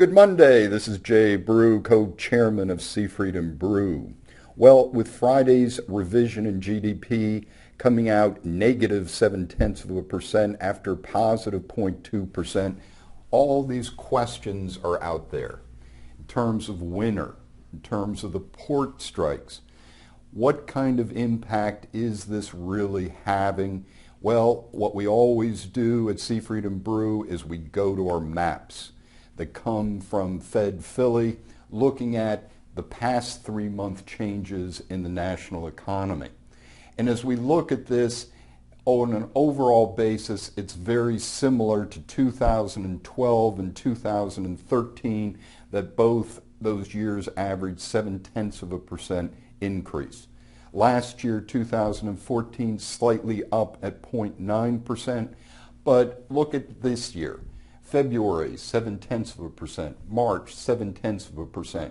Good Monday. This is Jay Brew, co-chairman of Seafreedom Brew. Well, with Friday's revision in GDP coming out negative 0.7% after positive 0.2%, all these questions are out there in terms of winter, in terms of the port strikes. What kind of impact is this really having? Well, what we always do at Seafreedom Brew is we go to our maps that come from Fed Philly, looking at the past 3-month changes in the national economy. And as we look at this on an overall basis, it's very similar to 2012 and 2013, that both those years averaged 0.7% increase. Last year, 2014, slightly up at 0.9%, but look at this year. February, 0.7%, March, 0.7%,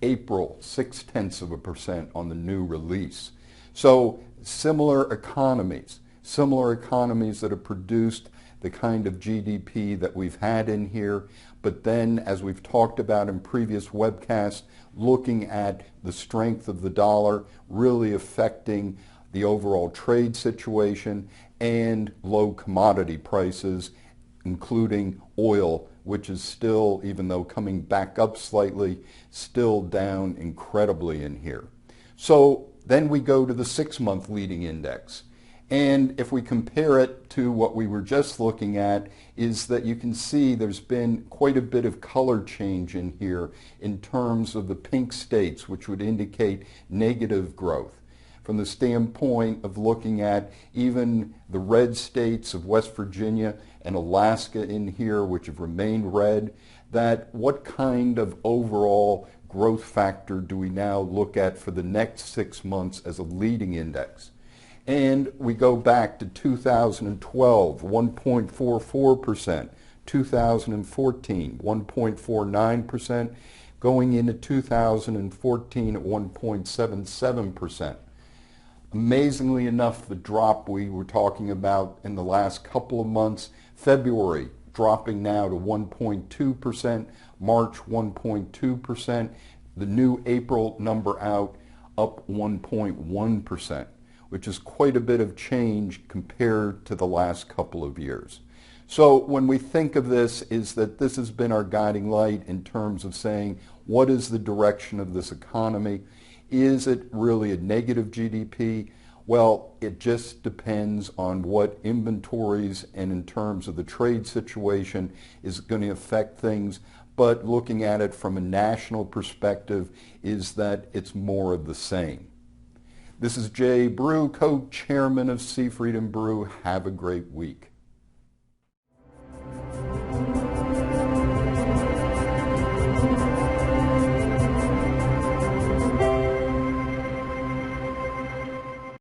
April, 0.6% on the new release. So similar economies that have produced the kind of GDP that we've had in here, but then, as we've talked about in previous webcasts, looking at the strength of the dollar really affecting the overall trade situation and low commodity prices, including oil, which is still, even though coming back up slightly, still down incredibly in here. So then we go to the 6-month leading index. And if we compare it to what we were just looking at, is that you can see there's been quite a bit of color change in here in terms of the pink states, which would indicate negative growth. From the standpoint of looking at even the red states of West Virginia and Alaska in here, which have remained red, that what kind of overall growth factor do we now look at for the next 6 months as a leading index? And we go back to 2012, 1.44%, 2014, 1.49%, going into 2014 at 1.77%. Amazingly enough, the drop we were talking about in the last couple of months, February dropping now to 1.2%, March 1.2%, the new April number out up 1.1%, which is quite a bit of change compared to the last couple of years. So when we think of this, is that this has been our guiding light in terms of saying, what is the direction of this economy? Is it really a negative GDP? Well, it just depends on what inventories and in terms of the trade situation is going to affect things. But looking at it from a national perspective, is that it's more of the same. This is Jay Brew, co-chairman of Seafreedom Brew. Have a great week.